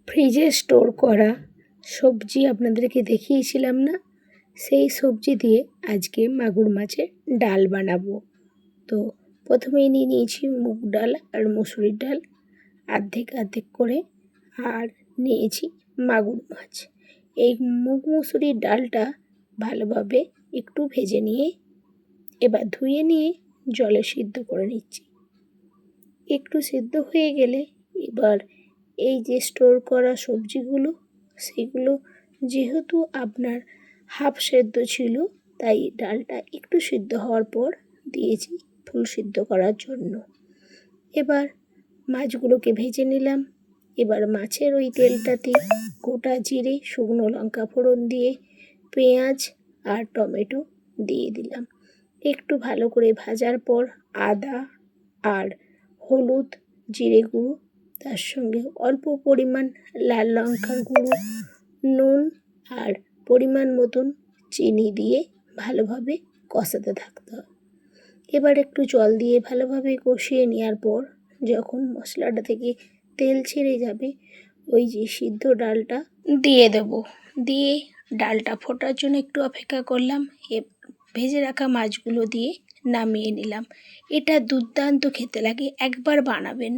ফ্রিজে স্টোর করা সবজি আপনাদেরকে দেখিয়েছিলাম না, সেই সবজি দিয়ে আজকে মাগুর মাছের ডাল বানাবো। তো প্রথমেই নিয়ে নিয়েছি মুগ ডাল আর মসুরির ডাল অর্ধেক অর্ধেক করে, আর নিয়েছি মাগুর মাছ। এই মুগ মসুরির ডালটা ভালোভাবে একটু ভেজে নিয়ে এবার ধুয়ে নিয়ে জলে সিদ্ধ করে নিচ্ছি। একটু সিদ্ধ হয়ে গেলে এবার এই যে স্টোর করা সবজিগুলো, সেগুলো যেহেতু আপনার হাফ সেদ্ধ ছিল, তাই ডালটা একটু সিদ্ধ হওয়ার পর দিয়েছি ফুল সিদ্ধ করার জন্য। এবার মাছগুলোকে ভেজে নিলাম। এবার মাছের ওই তেলটাতে গোটা জিরে, শুকনো লঙ্কা ফোড়ন দিয়ে পেঁয়াজ আর টমেটো দিয়ে দিলাম। একটু ভালো করে ভাজার পর আদা আর হলুদ, জিরে গুঁড়ো, তার সঙ্গে অল্প পরিমাণ লাল লঙ্কার গুঁড়ো, নুন আর পরিমাণ মতন চিনি দিয়ে ভালোভাবে কষাতে থাকতে হবে। এবার একটু জল দিয়ে ভালোভাবে কষিয়ে নেওয়ার পর যখন মশলাটা থেকে তেল ছেড়ে যাবে, ওই যে সিদ্ধ ডালটা দিয়ে দেবো। দিয়ে ডালটা ফোটার জন্য একটু অপেক্ষা করলাম। ভেজে রাখা মাছগুলো দিয়ে নামিয়ে নিলাম। এটা দুর্দান্ত খেতে লাগে, একবার বানাবেন।